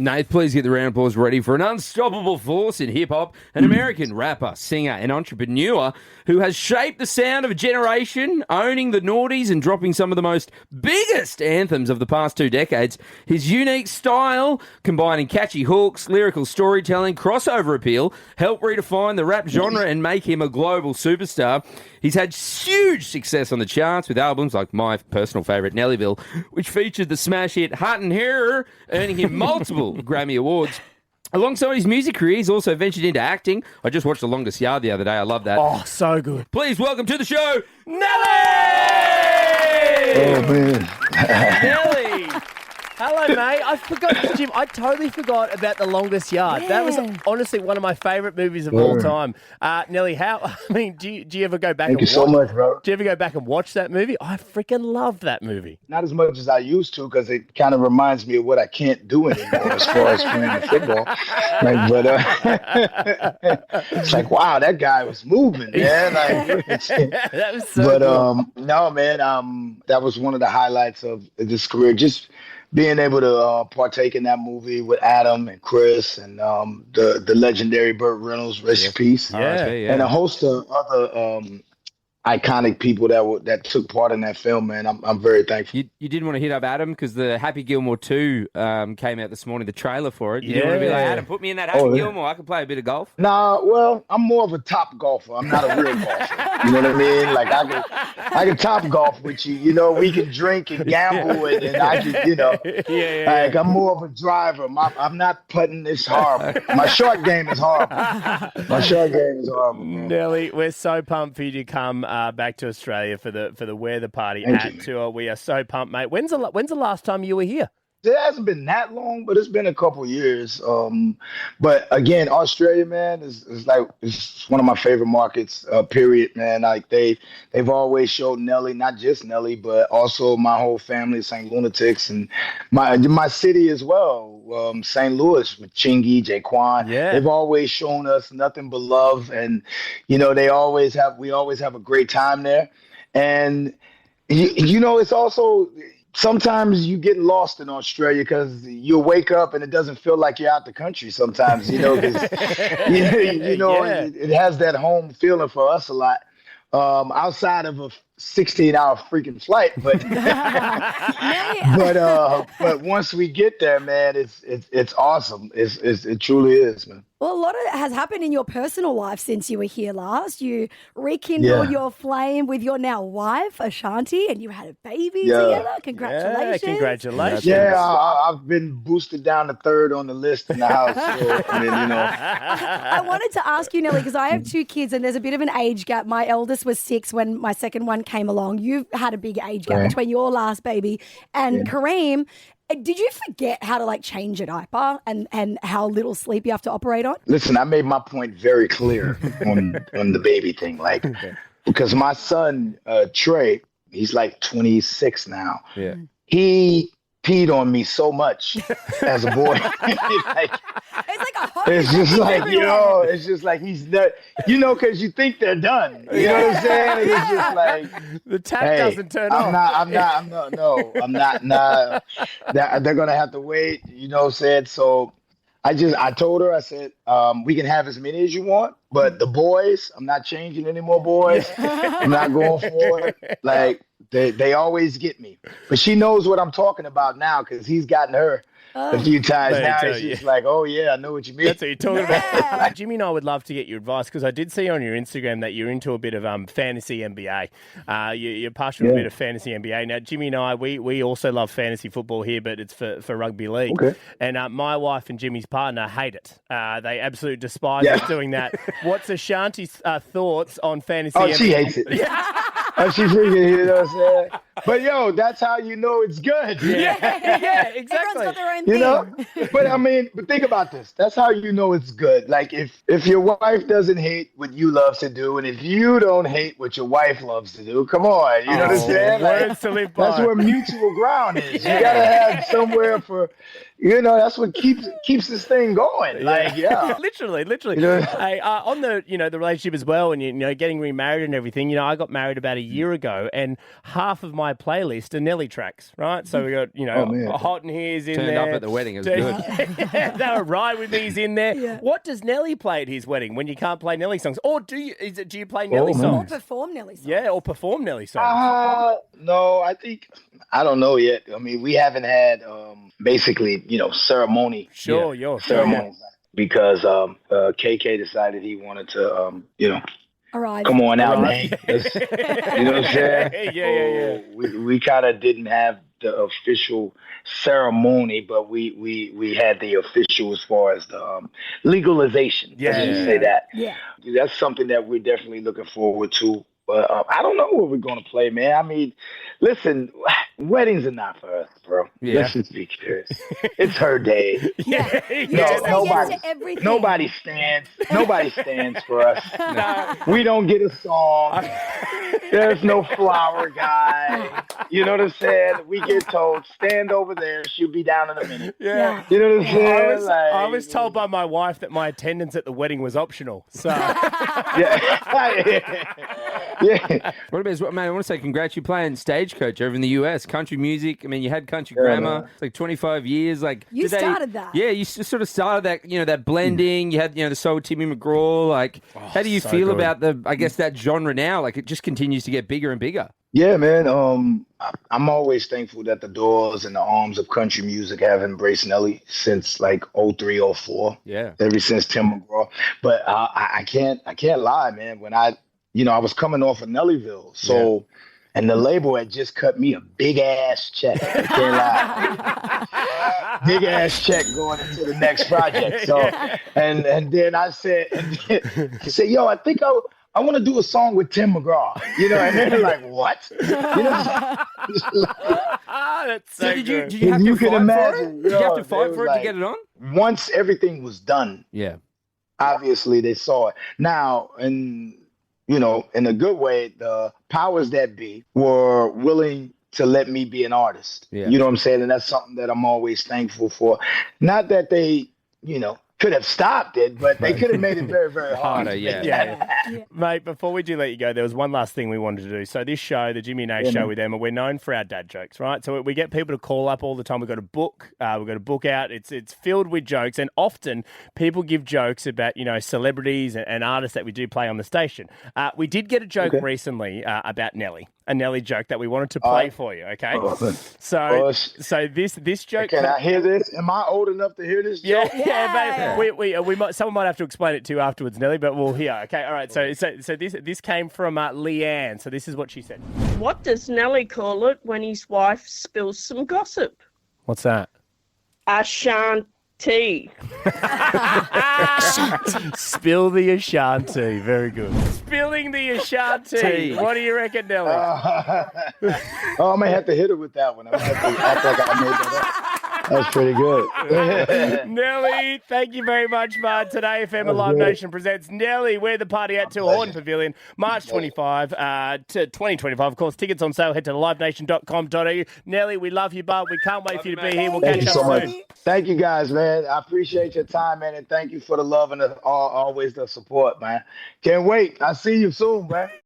Nath, please get the round of applause ready for an unstoppable force in hip-hop, an American rapper, singer and entrepreneur who has shaped the sound of a generation, owning the noughties and dropping some of the most biggest anthems of the past 2 decades. His unique style, combining catchy hooks, lyrical storytelling, crossover appeal, helped redefine the rap genre and make him a global superstar. He's had huge success on the charts with albums like my personal favourite, Nellyville, which featured the smash hit Hot in Here, earning him multiple Grammy Awards. Alongside his music career, he's also ventured into acting. I just watched The Longest Yard the other day. I love that. Oh, so good. Please welcome to the show, Nelly! Oh, man. Nelly! Hello, mate. I forgot, Jim, I totally forgot about The Longest Yard. Yeah. That was honestly one of my favourite movies of all time. Nelly, do you ever go back Thank and you so much, bro. Do you ever go back and watch that movie? I freaking love that movie. Not as much as I used to because it kind of reminds me of what I can't do anymore as far as playing football. It's like, wow, that guy was moving, man. That was so good. No, man, that was one of the highlights of this career. Just being able to partake in that movie with Adam and Chris and the legendary Burt Reynolds, rest in peace, and a host of other iconic people that took part in that film, man. I'm very thankful. You didn't want to hit up Adam because the Happy Gilmore 2 came out this morning, the trailer for it. You didn't want to be like, Adam, put me in that Happy Gilmore. I can play a bit of golf. Nah, well, I'm more of a top golfer. I'm not a real golfer. You know what I mean? Like, I can top golf with you. You know, we can drink and gamble and I can, you know. Like, I'm more of a driver. I'm not putting this horrible. My short game is horrible. Man. Nelly, we're so pumped for you to come back to Australia for the Wear the Party tour. We are so pumped, mate. When's the last time you were here? It hasn't been that long, but it's been a couple years. But again, Australia, man, is one of my favorite markets. Period, man. Like they've always showed Nelly, not just Nelly, but also my whole family, St. Lunatics, and my city as well, St. Louis with Chingy, Jaquan. Yeah. They've always shown us nothing but love, and you know we always have a great time there, and you know it's also. Sometimes you get lost in Australia because you wake up and it doesn't feel like you're out the country sometimes, you know, because, it has that home feeling for us a lot. Outside of a 16-hour freaking flight, but but once we get there, man, it's awesome. It truly is, man. Well, a lot has happened in your personal life since you were here last. You rekindled your flame with your now wife, Ashanti, and you had a baby together. Congratulations. Yeah, congratulations. Yeah, I've been boosted down to third on the list in the house. So, I mean, you know. I wanted to ask you, Nelly, because I have 2 kids and there's a bit of an age gap. My eldest was 6 when my second one came along. You've had a big age gap between your last baby and Kareem. Did you forget how to change a diaper and how little sleep you have to operate on? Listen, I made my point very clear on the baby thing, because my son Trey, he's like 26 now. Yeah, he peed on me so much as a boy. It's just like it's just like he's not, because you think they're done. You know what I'm saying? It's just like the tap doesn't turn off. I'm not. They're gonna have to wait. You know what I'm saying? So I told her, I said, we can have as many as you want, but the boys, I'm not changing any more boys. I'm not going for it. Like they always get me, but she knows what I'm talking about now because he's gotten her a few times now. She's like, oh yeah, I know what you mean. That's what you're talking about. Jimmy and I would love to get your advice because I did see on your Instagram that you're into a bit of fantasy NBA. You're partial to a bit of fantasy NBA. Now, Jimmy and I, we also love fantasy football here, but it's for rugby league. Okay. And my wife and Jimmy's partner hate it. They absolutely despise us doing that. What's Ashanti's thoughts on fantasy NBA? Oh, she hates it. She freaking, you know what I'm saying? But yo, that's how you know it's good. Yeah, exactly. Everyone's got their own You thing. know? But think about this. That's how you know it's good. Like if your wife doesn't hate what you love to do, and if you don't hate what your wife loves to do, come on. You know what I'm saying? Words to live by. That's where mutual ground is. You gotta have somewhere for that's what keeps this thing going. Literally. You know? Hey, on the the relationship as well, and getting remarried and everything. I got married about a year ago, and half of my playlist are Nelly tracks, right? So we got, Hot and Here's in Turned there. up at the wedding. It was good. They were Ride With Me's in there. Yeah. What does Nelly play at his wedding when you can't play Nelly songs? Or do you play Nelly Or songs? perform Nelly songs. Yeah, or perform Nelly songs. No, I don't know yet. I mean, we haven't had basically, ceremony. Sure, ceremonies. Because KK decided he wanted to, Arrive. come on out and hang. You know what I'm saying? Yeah. So we kind of didn't have the official ceremony, but we had the official as far as the legalization. Yeah. Let's just say that. Yeah. That's something that we're definitely looking forward to. But I don't know what we're going to play, man. I mean, listen, weddings are not for us, bro. Yeah. Let's just be curious. It's her day. Yeah. No, Yes to everything. nobody stands for us. No. We don't get a song. There's no flower guy. You know what I'm saying? We get told, stand over there. She'll be down in a minute. Yeah. You know what I'm saying? I was told by my wife that my attendance at the wedding was optional. So Yeah. What about, man, I want to say congrats. You're playing Stagecoach over in the US. Country music. I mean, you had country grammar. man. It's like 25 years. Like You started that. Yeah, you sort of started that, that blending. You had, the soul with Timmy McGraw. Like, how do you so feel good. about that genre now? Like, it just continues to get bigger and bigger. Yeah, man. I'm always thankful that the doors and the arms of country music have embraced Nelly since like 03, 04. Yeah. Ever since Tim McGraw. But I can't lie, man. When I was coming off of Nellyville, so and the label had just cut me a big ass check. I can't lie. Big ass check going into the next project. So and then I said, yo, I think I want to do a song with Tim McGraw. And they're like, what? that's so Did good. you have to You can fight for imagine, it? Did you have to yo, fight they for was it to get it on? Once everything was done, Yeah. obviously they saw it. Now, in a good way, the powers that be were willing to let me be an artist. Yeah. You know what I'm saying? And that's something that I'm always thankful for. Not that they, could have stopped it, but they could have made it very, very hard. Harder, yeah. Yeah. Mate, before we do let you go, there was one last thing we wanted to do. So this show, the Jimmy Nath Show with Emma, we're known for our dad jokes, right? So we get people to call up all the time. We've got a book. We've got a book out. It's filled with jokes. And often people give jokes about, celebrities and artists that we do play on the station. We did get a joke recently about Nelly. A Nelly joke that we wanted to play for you, okay? So this joke... Can I hear this? Am I old enough to hear this joke? Yeah, mate. We might, someone might have to explain it to you afterwards, Nelly, but we'll hear. Okay, all right. So this came from Leanne. So this is what she said. What does Nelly call it when his wife spills some gossip? What's that? Ashanti. Spill the Ashanti. Very good. Spilling the Ashanti. What do you reckon, Nelly? I may have to hit her with that one. I might have to act like I made that up. That's pretty good. Nelly, thank you very much, bud. Today, FM Live Nation presents Nelly. We're the party at Till Horton Pavilion, March 25 to 2025. Of course, tickets on sale. Head to livenation.com.au. Nelly, we love you, bud. We can't wait for you to be here. We'll Thank catch you up so much. soon. Thank you, guys, man. I appreciate your time, man, and thank you for the love and always the support, man. Can't wait. I'll see you soon, man.